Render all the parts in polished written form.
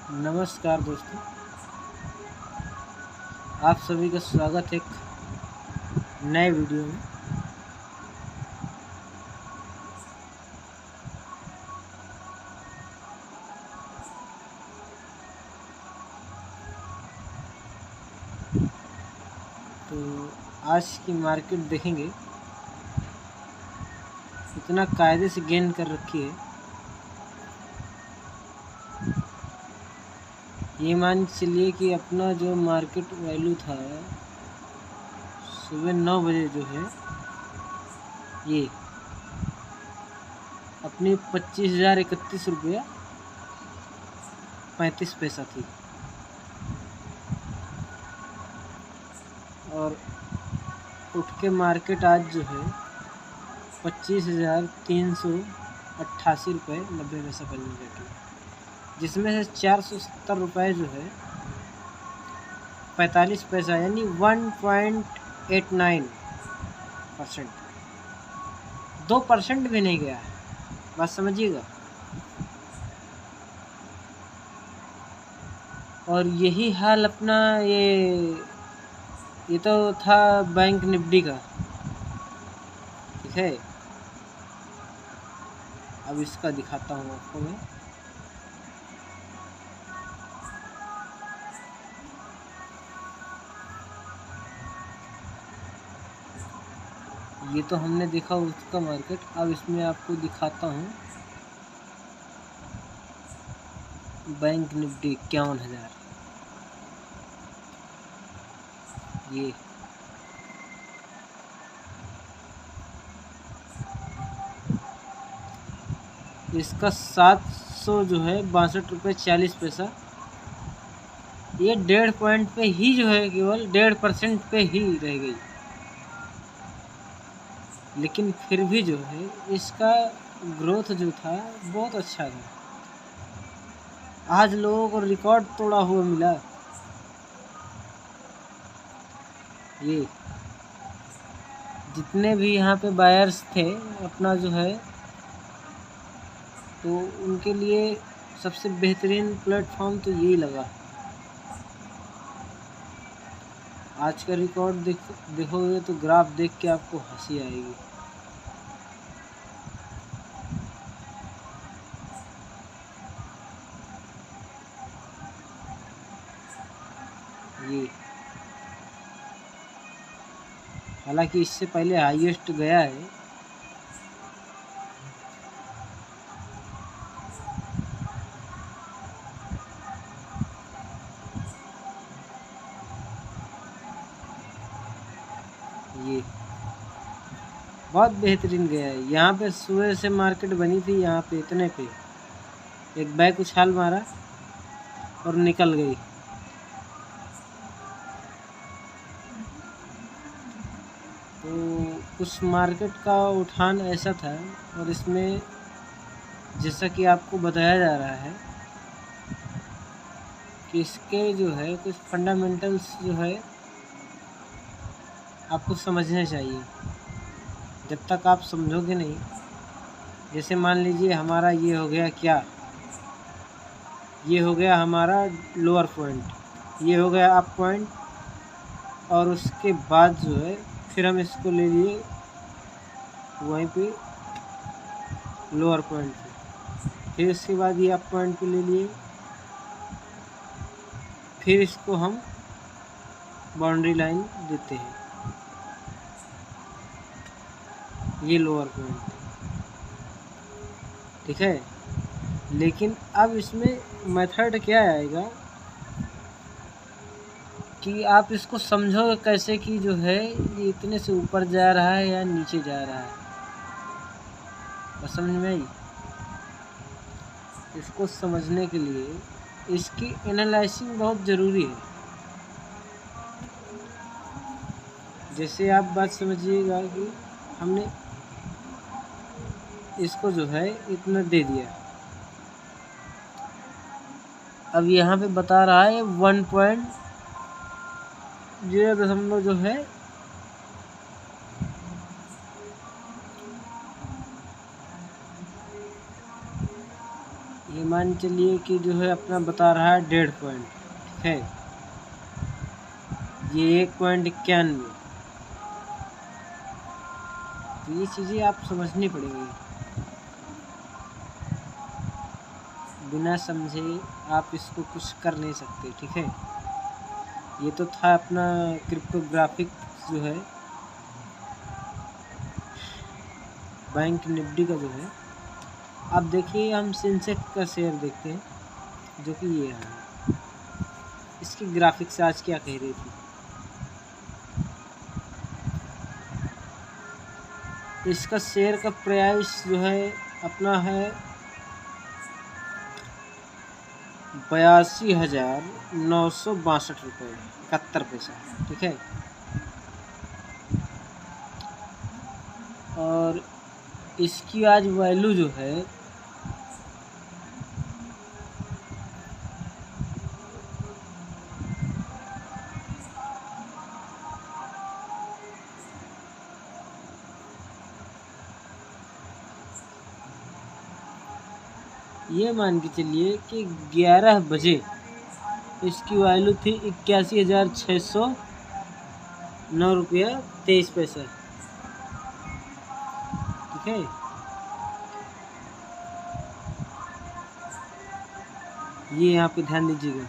नमस्कार दोस्तों, आप सभी का स्वागत है एक नए वीडियो में। तो आज की मार्केट देखेंगे, इतना कायदे से गेन कर रखी है। ये मान चलिए कि अपना जो मार्केट वैल्यू था सुबह 9 बजे जो है ये अपनी 25,031 रुपया 35 पैसा थी और उठ के मार्केट आज जो है 25,388 रुपये 90 पैसा पर बैठी, जिसमें से 470 रुपये जो है 45 पैसा यानी 1.89%, 2% भी नहीं गया है। बात समझिएगा। और यही हाल अपना ये तो था बैंक निफ्टी का, ठीक है। अब इसका दिखाता हूँ आपको मैं। ये तो हमने देखा उसका मार्केट। अब इसमें आपको दिखाता हूँ बैंक निफ्टी 51,000। ये इसका 700 जो है 62 रुपये 40 पैसा, ये 1.5 पॉइंट पे ही जो है, केवल 1.5% पे ही रह गई। लेकिन फिर भी जो है इसका ग्रोथ जो था बहुत अच्छा था। आज लोगों को रिकॉर्ड तोड़ा हुआ मिला। ये जितने भी यहाँ पे बायर्स थे अपना जो है, तो उनके लिए सबसे बेहतरीन प्लेटफॉर्म तो यही लगा। आज का रिकॉर्ड देखोगे तो ग्राफ देख के आपको हंसी आएगी। ये हालांकि इससे पहले हाईएस्ट गया है। ये बहुत बेहतरीन गया है। यहाँ पे सुबह से मार्केट बनी थी, यहाँ पे इतने पे एक बैक उछाल मारा और निकल गई। तो उस मार्केट का उठान ऐसा था, और इसमें जैसा कि आपको बताया जा रहा है कि इसके जो है कुछ फंडामेंटल्स जो है आपको समझने चाहिए। जब तक आप समझोगे नहीं, जैसे मान लीजिए हमारा ये हो गया, क्या ये हो गया हमारा लोअर पॉइंट, ये हो गया अप पॉइंट, और उसके बाद जो है फिर हम इसको ले लिए वहीं पे लोअर पॉइंट पे, फिर इसके बाद ये अप पॉइंट पे ले लिए, फिर इसको हम बाउंड्री लाइन देते हैं, ये लोअर पॉइंट, ठीक है। लेकिन अब इसमें मेथड क्या आएगा कि आप इसको समझोगे कैसे कि जो है ये इतने से ऊपर जा रहा है या नीचे जा रहा है। बस समझ में आई। इसको समझने के लिए इसकी एनालाइसिंग बहुत ज़रूरी है। जैसे आप बात समझिएगा कि हमने इसको जो है इतना दे दिया, अब यहाँ पे बता रहा है 1.0 जो है 1.0 ये मान चलिए कि जो है अपना बता रहा है 1.5 पॉइंट, ठीक है। ये 1.91। तो ये चीज़ें आप समझनी पड़ेंगी, बिना समझे आप इसको कुछ कर नहीं सकते, ठीक है। ये तो था अपना क्रिप्टोग्राफिक जो है बैंक निफ्टी का जो है। अब देखिए हम सेंसेक्स का शेयर देखते हैं, जो कि ये है। इसकी ग्राफिक्स आज क्या कह रही थी। इसका शेयर का प्राइस जो है अपना है 82,962 रुपये 71 पैसा, ठीक है। और इसकी आज वैल्यू जो है ये मान के चलिए कि 11 बजे इसकी वैल्यू थी 81,609 रुपया 23 पैसा, ठीक है। ये यहाँ पे ध्यान दीजिएगा।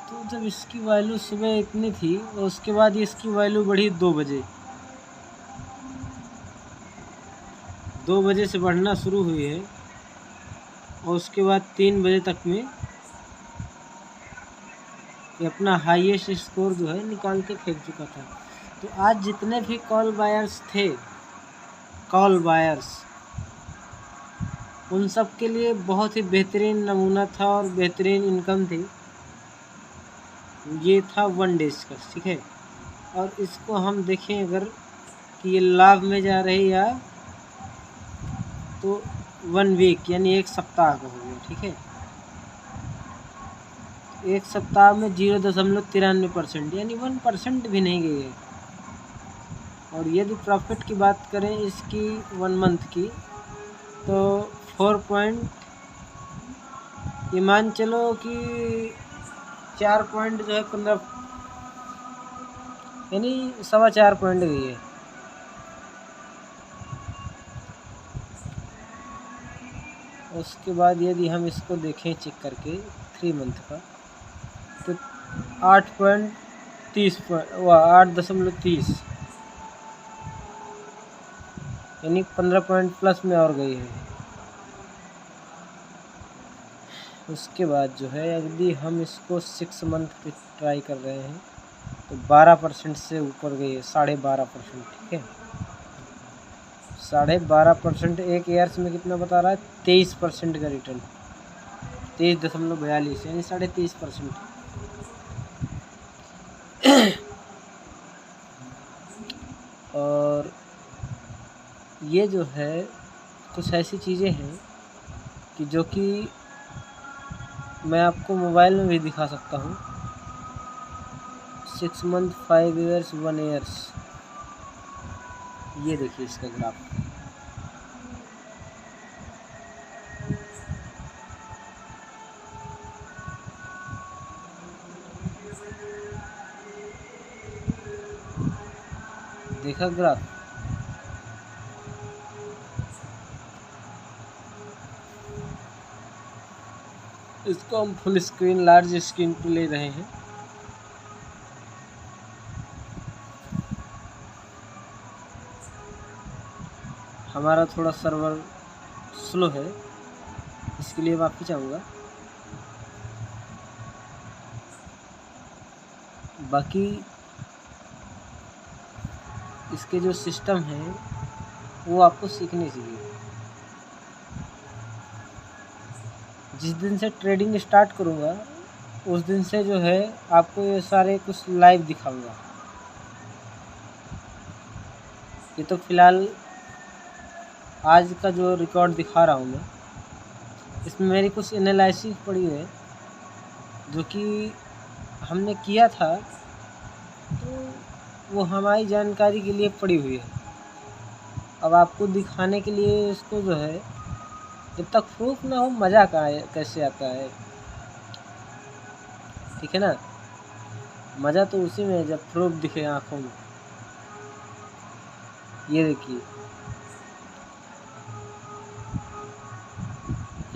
तो जब इसकी वैल्यू सुबह इतनी थी और उसके बाद इसकी वैल्यू बढ़ी 2 बजे, 2 बजे से बढ़ना शुरू हुई है और उसके बाद 3 बजे तक में ये अपना हाईएस्ट स्कोर जो है निकाल के फेंक चुका था। तो आज जितने भी कॉल बायर्स थे, कॉल बायर्स, उन सब के लिए बहुत ही बेहतरीन नमूना था और बेहतरीन इनकम थी। ये था 1 डेज का, ठीक है। और इसको हम देखें अगर कि ये लाभ में जा रही या तो 1 वीक यानी 1 सप्ताह का हो गया, ठीक है। 1 सप्ताह में 0.93% यानी 1% भी नहीं गई है। और यदि प्रॉफिट की बात करें इसकी 1 मंथ की तो 4 पॉइंट, ये मान चलो कि 4 पॉइंट जो है 15 यानी 4.25 पॉइंट गई है। उसके बाद यदि हम इसको देखें चेक करके 3 मंथ का तो 8.30 8.30 यानी 15 पॉइंट प्लस में और गई है। उसके बाद जो है यदि हम इसको 6 मंथ पे ट्राई कर रहे हैं तो 12% से ऊपर गई है, 12.5%, ठीक है। 12.5% एक ईयर्स में कितना बता रहा है, 23% का रिटर्न, 23.42 यानी 23.5%। और ये जो है कुछ ऐसी चीज़ें हैं कि जो कि मैं आपको मोबाइल में भी दिखा सकता हूँ। 6 मंथ, 5 ईयर्स, 1 ईयर्स, ये देखिए इसका ग्राफ। देखा ग्राफ, इसको हम फुल स्क्रीन लार्ज स्क्रीन पे ले रहे हैं। हमारा थोड़ा सर्वर स्लो है, इसके लिए माफ़ी चाहूँगा। बाकी इसके जो सिस्टम है वो आपको सीखने चाहिए। जिस दिन से ट्रेडिंग स्टार्ट करूँगा उस दिन से जो है आपको ये सारे कुछ लाइव दिखाऊंगा। ये तो फ़िलहाल आज का जो रिकॉर्ड दिखा रहा हूँ मैं, इसमें मेरी कुछ एनालिसिस पड़ी है जो कि हमने किया था वो हमारी जानकारी के लिए पड़ी हुई है। अब आपको दिखाने के लिए इसको जो है, जब तक प्रूफ ना हो मज़ा कैसे आता है, ठीक है ना। मज़ा तो उसी में है जब प्रूफ दिखे आँखों में। ये देखिए,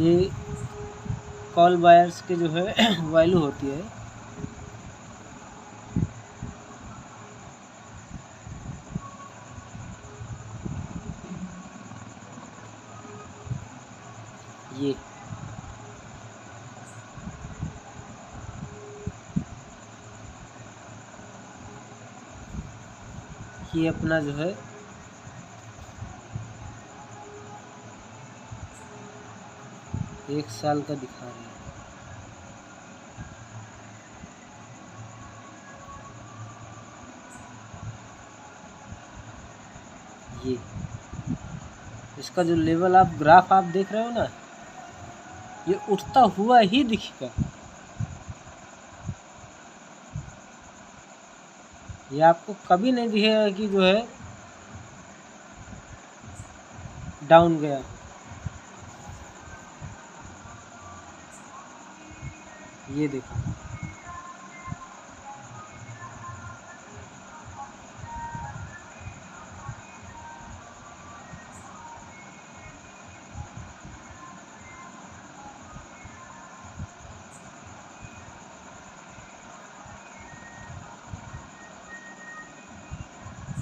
ये कॉल वायर्स के जो है वैल्यू होती है। ये अपना जो है एक साल का दिखा रहा है। ये इसका जो लेवल आप ग्राफ आप देख रहे हो ना, ये उठता हुआ ही दिखेगा। ये आपको कभी नहीं दिखेगा कि जो है डाउन गया। ये देखो,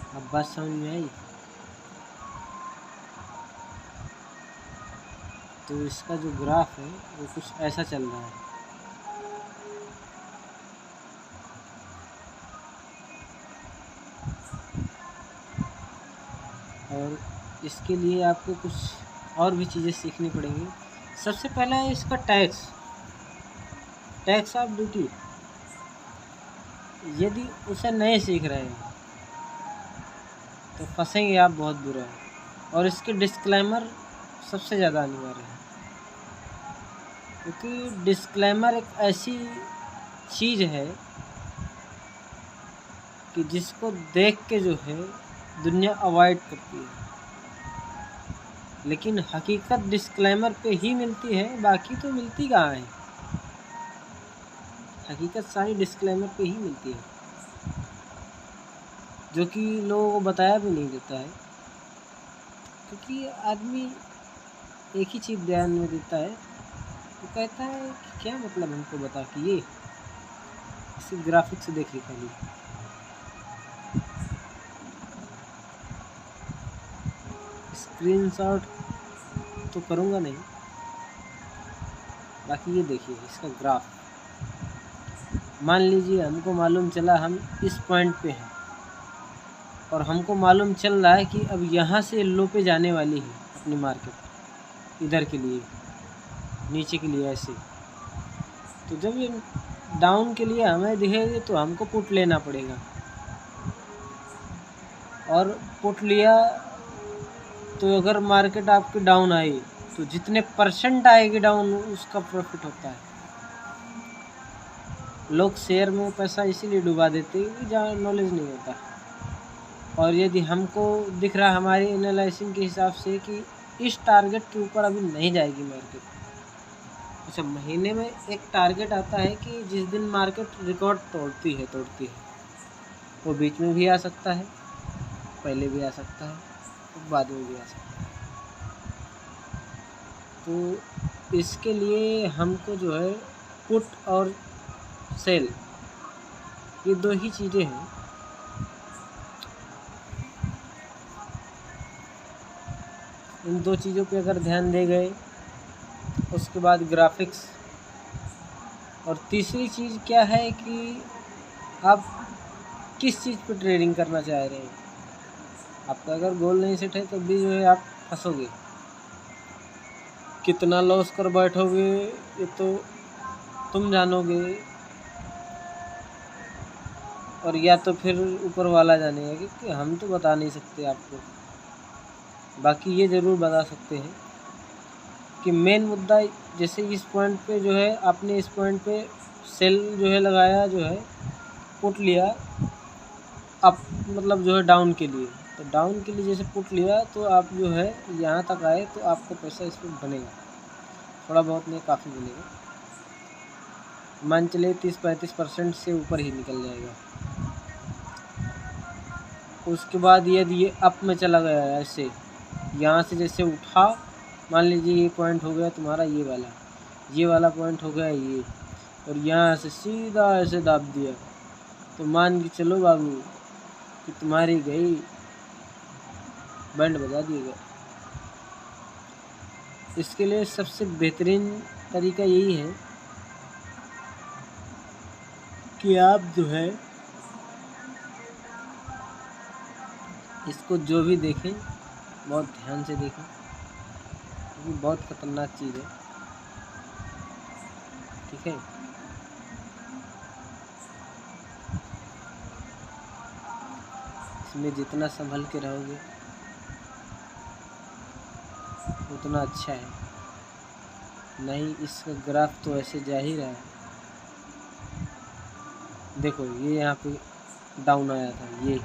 अब बात समझ में आई। तो इसका जो ग्राफ है वो कुछ ऐसा चल रहा है। और इसके लिए आपको कुछ और भी चीज़ें सीखनी पड़ेंगी। सबसे पहला है इसका टैक्स ऑफ ड्यूटी। यदि उसे नहीं सीख रहे हैं तो फंसेंगे आप बहुत बुरा है। और इसके डिस्क्लेमर सबसे ज़्यादा अनिवार्य है, क्योंकि डिस्क्लेमर एक ऐसी चीज़ है कि जिसको देख के जो है दुनिया अवॉइड करती है, लेकिन हकीकत डिस्क्लेमर पे ही मिलती है, बाकी तो मिलती कहाँ है। हकीकत सारी डिस्क्लेमर पे ही मिलती है, जो कि लोगों को बताया भी नहीं देता है। क्योंकि आदमी एक ही चीज़ ध्यान में देता है, वो कहता है कि क्या मतलब हमको बता कि ये इसी ग्राफिक से देखिए। खाली स्क्रीनशॉट तो करूँगा नहीं, बाकी ये देखिए इसका ग्राफ। मान लीजिए हमको मालूम चला हम इस पॉइंट पे हैं, और हमको मालूम चल रहा है कि अब यहाँ से लो पे जाने वाली है अपनी मार्केट, इधर के लिए नीचे के लिए ऐसे। तो जब ये डाउन के लिए हमें दिखेगी तो हमको पुट लेना पड़ेगा, और पुट लिया तो अगर मार्केट आपकी डाउन आई तो जितने % आएगी डाउन उसका प्रॉफिट होता है। लोग शेयर में पैसा इसीलिए डुबा देते हैं कि जहाँ नॉलेज नहीं होता। और यदि हमको दिख रहा हमारी एनालिसिस के हिसाब से कि इस टारगेट के ऊपर अभी नहीं जाएगी मार्केट, अच्छा महीने में एक टारगेट आता है कि जिस दिन मार्केट रिकॉर्ड तोड़ती है, वो बीच में भी आ सकता है, पहले भी आ सकता है, तो बाद में भी आ सकता है। तो इसके लिए हमको जो है पुट और सेल, ये दो ही चीज़ें हैं। इन दो चीज़ों पे अगर ध्यान दे गए, उसके बाद ग्राफिक्स, और तीसरी चीज़ क्या है कि आप किस चीज़ पे ट्रेडिंग करना चाह रहे हैं। आपका अगर गोल नहीं सेट है तब भी जो है आप फंसोगे। कितना लॉस कर बैठोगे ये तो तुम जानोगे, और या तो फिर ऊपर वाला जानेगा, क्योंकि हम तो बता नहीं सकते आपको। बाकी ये ज़रूर बता सकते हैं कि मेन मुद्दा, जैसे इस पॉइंट पे जो है आपने इस पॉइंट पे सेल जो है लगाया, जो है पुट लिया, अप मतलब जो है डाउन के लिए, तो डाउन के लिए जैसे पुट लिया तो आप जो है यहाँ तक आए तो आपको पैसा इस पर बनेगा, थोड़ा बहुत नहीं काफ़ी बनेगा, मान चले 30-35% से ऊपर ही निकल जाएगा। उसके बाद यदि ये अप में चला गया ऐसे, यहाँ से जैसे उठा, मान लीजिए ये पॉइंट हो गया तुम्हारा ये वाला पॉइंट हो गया ये, और यहाँ से सीधा ऐसे दाब दिया, तो मान के चलो बाबू कि तुम्हारी गई, बैंड बजा दिएगा। इसके लिए सबसे बेहतरीन तरीका यही है कि आप जो है इसको जो भी देखें बहुत ध्यान से देखें, क्योंकि बहुत खतरनाक चीज़ है, ठीक है। इसमें जितना संभल के रहोगे उतना अच्छा है, नहीं इसका ग्राफ तो ऐसे जा ही रहा है। देखो ये यहाँ पे डाउन आया था, ये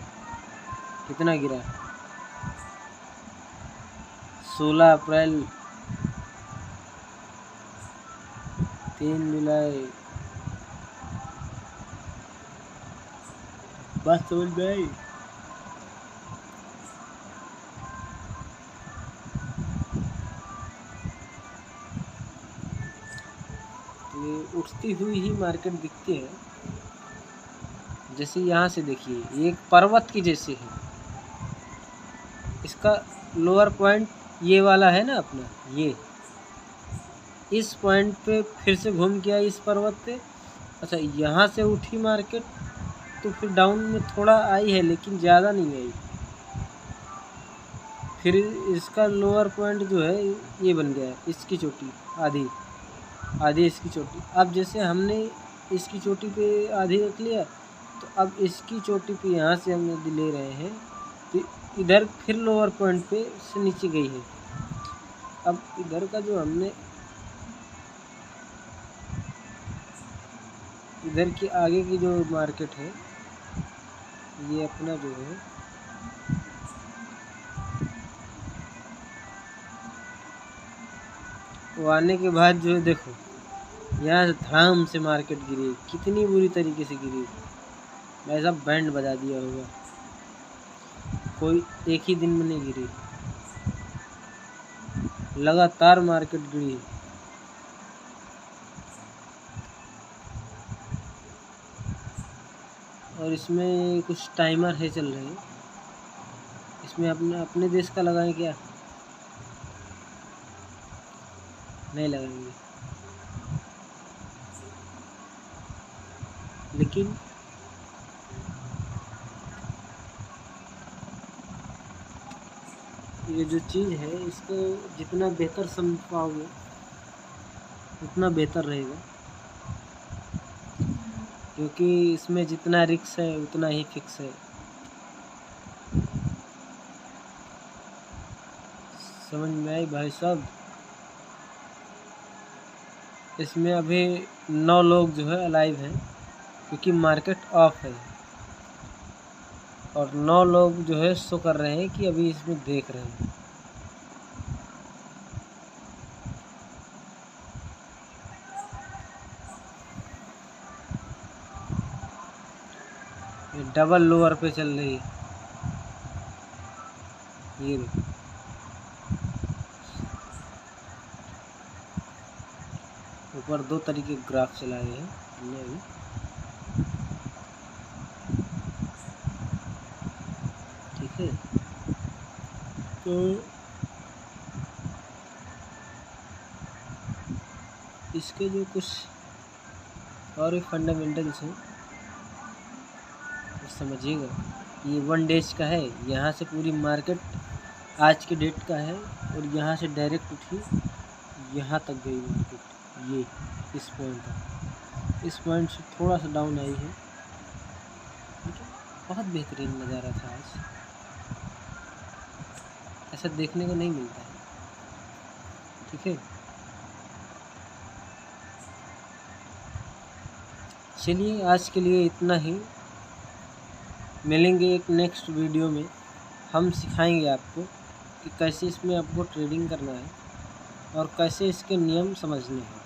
कितना गिरा, 16 अप्रैल 3 जुलाई, बात समझ में आई। ये उठती हुई ही मार्केट दिखती है, जैसे यहाँ से देखिए ये एक पर्वत की जैसे है, इसका लोअर पॉइंट ये वाला है ना अपना, ये इस पॉइंट पे फिर से घूम के आई इस पर्वत पे। अच्छा यहाँ से उठी मार्केट तो फिर डाउन में थोड़ा आई है लेकिन ज़्यादा नहीं आई, फिर इसका लोअर पॉइंट जो है ये बन गया है, इसकी चोटी आधी इसकी चोटी। अब जैसे हमने इसकी चोटी पे आधी रख लिया, तो अब इसकी चोटी पे यहाँ से हम यदि ले रहे हैं तो इधर फिर लोअर पॉइंट पे से नीचे गई है। अब इधर का जो हमने इधर की आगे की जो मार्केट है, ये अपना जो है वो आने के बाद जो है देखो यहाँ से धड़ाम से मार्केट गिरी, कितनी बुरी तरीके से गिरी, ऐसा बैंड बजा दिया होगा, कोई एक ही दिन में नहीं गिरी, लगातार मार्केट गिरी। और इसमें कुछ टाइमर है चल रहे हैं, इसमें अपने देश का लगाएं क्या, नहीं लगाएंगे, लेकिन ये जो चीज़ है इसको जितना बेहतर समझ पाओगे उतना बेहतर रहेगा, क्योंकि इसमें जितना रिस्क है उतना ही फिक्स है। समझ में आई भाई साहब। इसमें अभी 9 लोग जो है अलाइव हैं, क्योंकि मार्केट ऑफ है, और 9 लोग जो है शो कर रहे हैं कि अभी इसमें देख रहे हैं। ये डबल लोअर पे चल रही है, ये देखो ऊपर 2 तरीके के ग्राफ चलाए हैं हमने अभी, ठीक है। तो इसके जो कुछ और फंडामेंटल्स हैं तो समझिएगा। ये 1 डेज का है, यहाँ से पूरी मार्केट आज के डेट का है, और यहाँ से डायरेक्ट उठी यहाँ तक गई मार्केट, ये इस पॉइंट तक, इस पॉइंट से थोड़ा सा डाउन आई है, ठीक है। बहुत बेहतरीन नज़ारा था आज, ऐसा देखने को नहीं मिलता है, ठीक है। चलिए आज के लिए इतना ही। मिलेंगे एक नेक्स्ट वीडियो में। हम सिखाएंगे आपको कि कैसे इसमें आपको ट्रेडिंग करना है और कैसे इसके नियम समझने हैं।